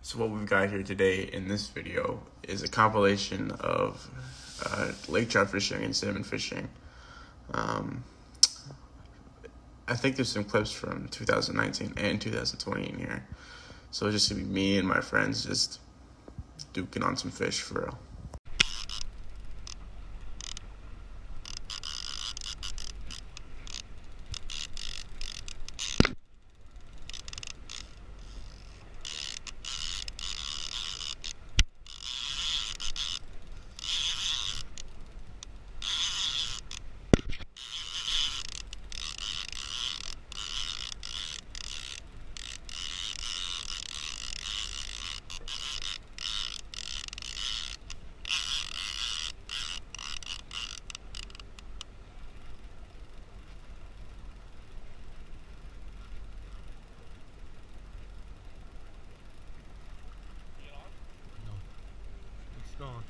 So what we've got here today in this video is a compilation of lake trout fishing and salmon fishing. I think there's some clips from 2019 and 2020 in here. So it's just gonna be me and my friends just duking on some fish for real. Gone.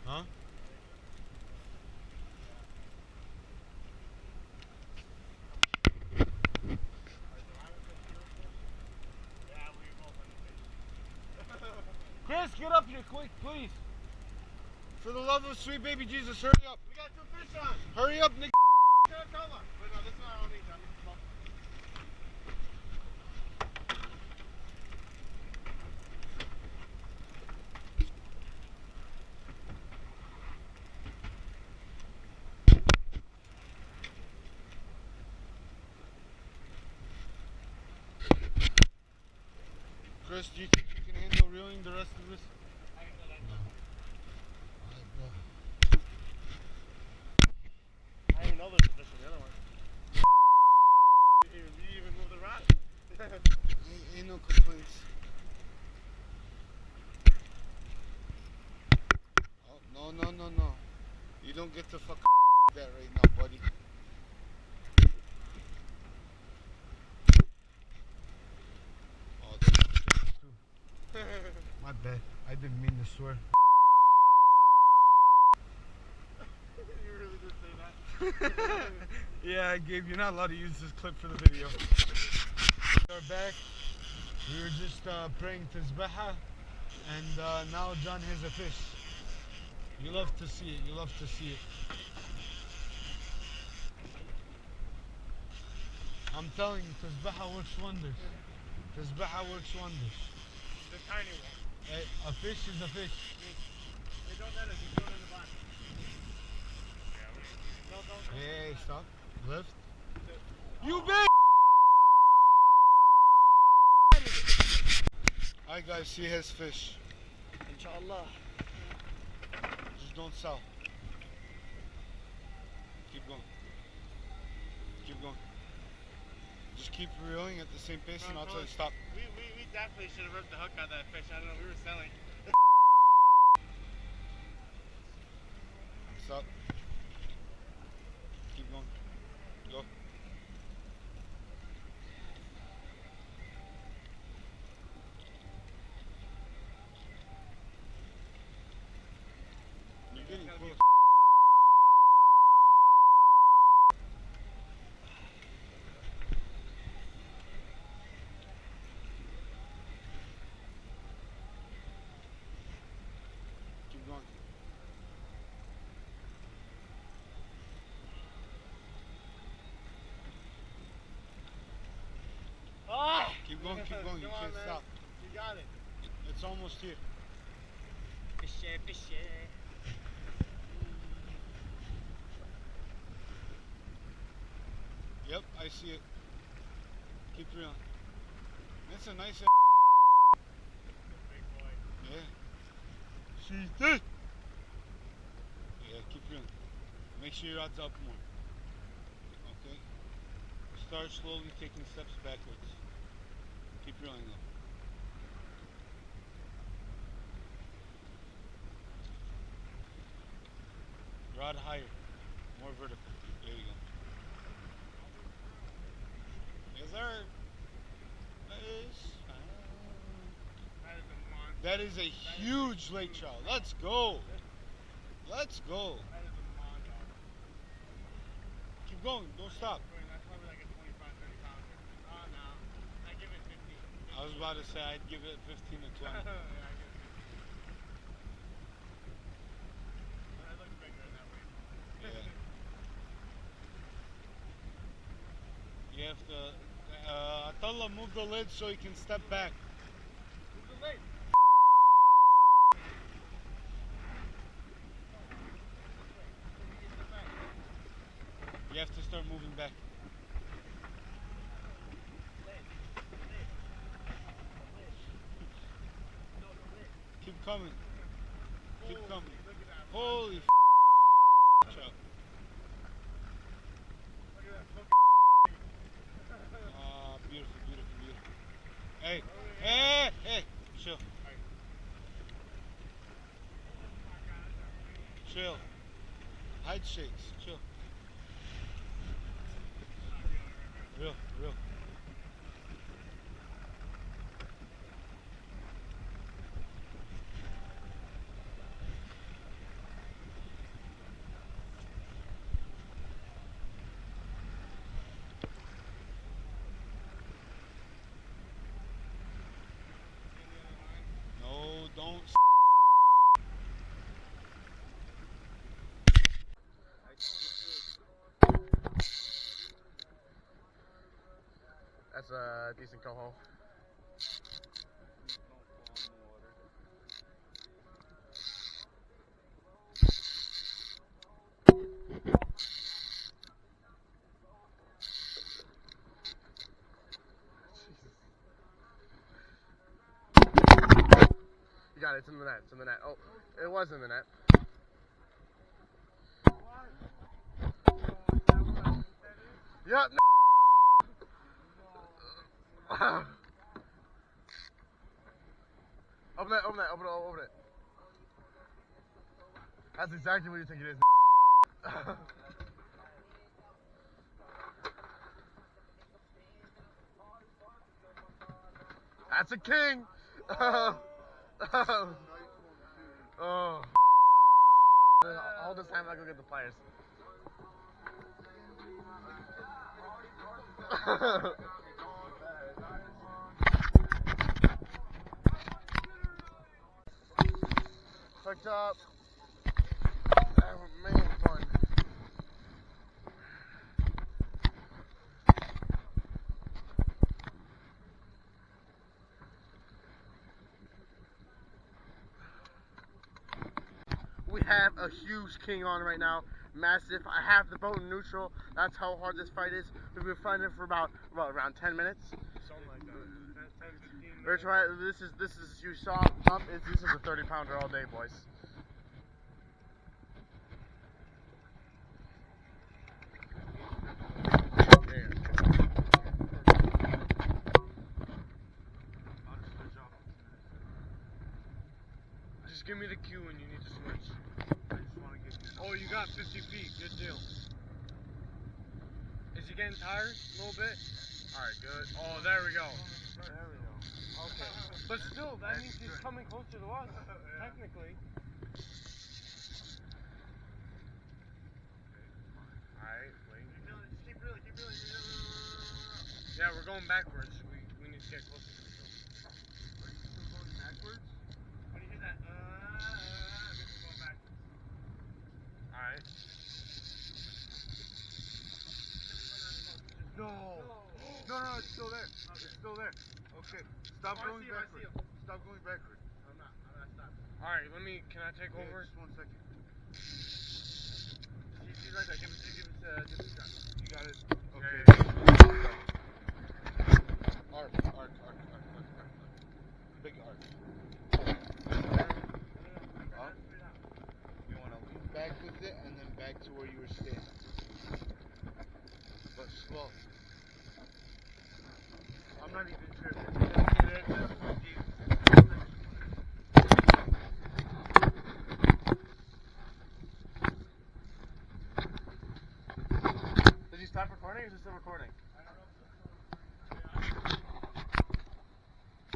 Huh? Chris, get up here quick, please. For the love of sweet baby Jesus, hurry up. We got 2 fish on. Hurry up, nigga. Wait, no, this one I don't need. I need to smoke. Chris, do you think you can handle reeling the rest of this? I didn't even know there's a fish in the other one. You even move the rod? Ain't no complaints. Oh, no. You don't get to fuck that right now, buddy. Oh, that's too. My bad. I didn't mean to swear. You really did say that. Yeah, Gabe, you're not allowed to use this clip for the video. We're back. We were just praying Tazbaha, and now John has a fish. You love to see it. You love to see it. I'm telling you, Tazbaha works wonders. Tazbaha works wonders. The tiny one. A fish is a fish. Hey, don't let us. You throw it in the box. Don't. Hey, stop. Lift. You bitch! Alright guys, he has fish. Inshallah. Just don't sell. Keep going. Keep going. Just keep reeling at the same pace and I'll tell you stop. We definitely should have ripped the hook out of that fish. I don't know, we were selling. Stop. Keep going. Go. You're getting close. Keep going. Ah! Keep going. You can't stop. You got it. It's almost here. Fishy. Yep, I see it. Keep reeling. That's a nice Big boy. yeah. See this? Yeah, keep reeling. Make sure your rod's up more. Okay? Start slowly taking steps backwards. Keep reeling though. Rod higher. More vertical. There you go. Yes, sir. That is a huge lake trout. Let's go. Let's go. Keep going. Don't stop. That's probably like a 25, 30 pounder. Oh, no. I give it 15. I was about to say I'd give it 15 to 20. Yeah, I give it 15. It looks bigger in that way. Yeah. You have to. Atalla, move the lid so you can step back. Move the lid. You have to start moving back. Keep coming. Keep coming. Holy Trout. Ah, beautiful, beautiful, beautiful. Hey, hey, hey, chill. Chill. Height shakes, chill. Real, real. No, don't. That's a decent coho. You got it. It's in the net. It's in the net. Oh, it was in the net. Yep. Open it. Open it. Open it. Open it. That's exactly what you think it is. That's a king. Oh. Hold this time. I'll go get the pliers. Hooked up. Man, fun. We have a huge king on right now, massive. I have the boat in neutral. That's how hard this fight is. We've been fighting for about around 10 minutes. Something like that. 10, 15 minutes. We're trying. This is you saw up. This is a 30-pounder all day, boys. Just give me the cue when you need to switch. I just want to get you. Oh, you got 50 feet. Good deal. Is he getting tired a little bit? Alright, good. Oh, there we go. There we go. Okay. But still, that means he's coming closer to us, technically. Alright, wait. Just keep reeling, keep reeling. Yeah, we're going backwards. We need to get closer to each other. Are you still going backwards? When you hear that, I guess we're going backwards. Alright. No. No, it's still there. Okay. It's still there. Okay. Stop going backwards. Stop going backwards. I'm not stopping. Alright, can I take over? Just 1 second. He's right there. Give it to John. You got it. Okay. Arc. Big arc. Up. You want to lean back with it and then back to where you were standing. But slow. I'm not even sure. Did you stop recording or is it still recording?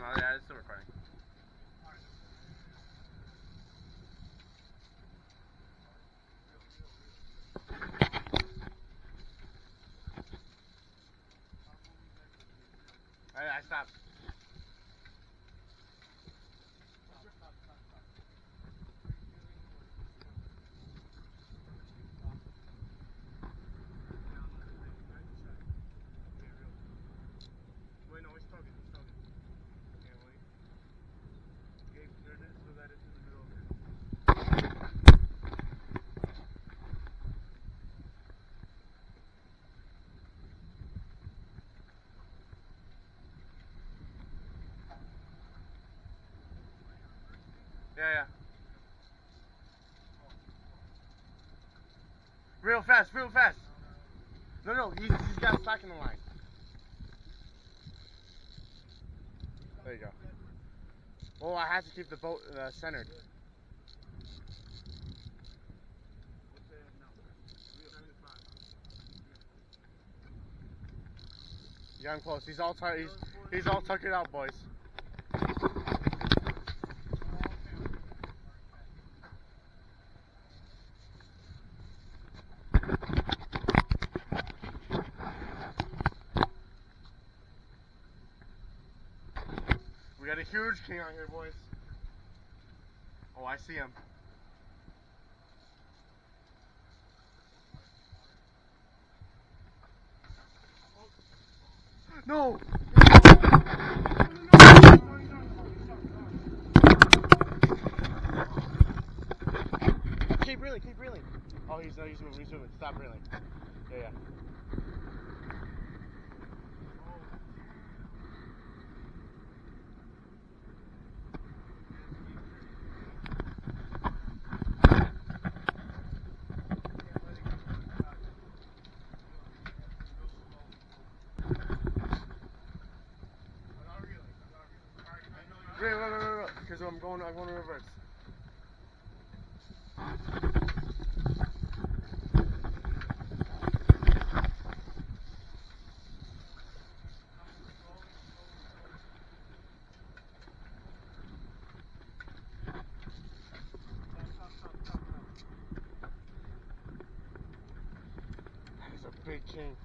Oh, yeah, it's still recording. Real fast, real fast. No, he's got it back in the line. There you go. Oh, I have to keep the boat centered. You got him close. He's all tuckered out, boys. We got a huge king out here, boys. Oh, I see him. No! Keep reeling. Oh, he's moving. Stop reeling. Yeah. Reel, because I'm going to reverse. That is a big king.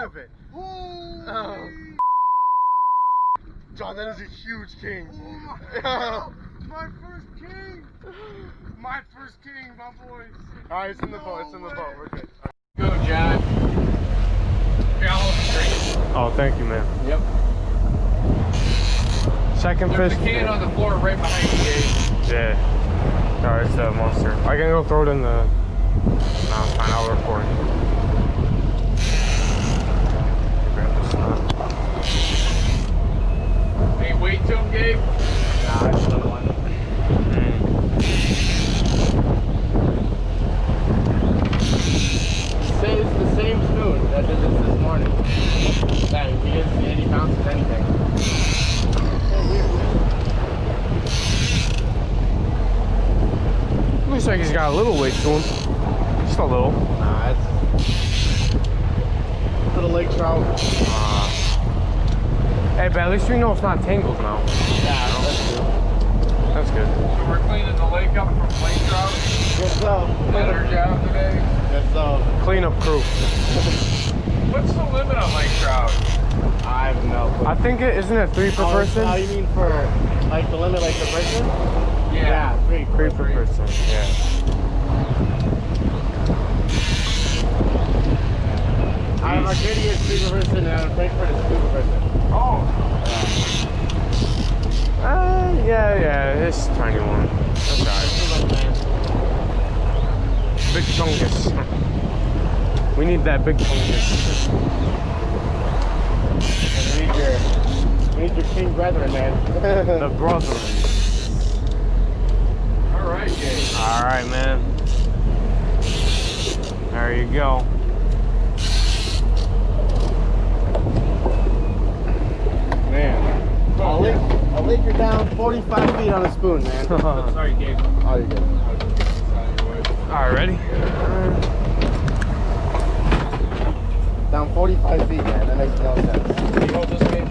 Of it. Oh. John, that is a huge king. Oh my first king! My first king, my boys. Alright, it's in the boat. We're good. Go, John. Here, I'll hold the drink. Oh, thank you, man. Yep. Second There's fish. a can on the floor right behind you, Gabe. Yeah. No, it's a monster. I can go throw it in the. No, it's fine. I'll record. Any weight to him, Gabe? Nah, it's the one. Say it's the same spoon that did this morning. That he didn't see any bounces, anything. Looks like he's got a little weight to him. Just a little. Nah, it's little lake trout. Hey, but at least we know it's not tangled now. Yeah, that's good. That's good. So we're cleaning the lake up from lake trout. Yes, so. Is that our job today? Yes, so. Cleanup crew. What's the limit on lake trout? I have no clue. I think isn't it 3 per person? Oh, you mean for like the limit, like the person? Yeah. 3 3 per person. Yeah. Arcadia is 3 per person, and Frankfurt is 2 per person. Oh. Yeah, it's a tiny one. That's alright. Big chungus. We need that big chungus. We need your king brethren, man. The brethren. Alright, Gabe. Alright, man. There you go. Man. A lake, you're down 45 feet on a spoon, man. Sorry, Gabe. Oh, you're good. Alright, ready? Down 45 feet, man. That makes no sense. Can you hold this, Gabe?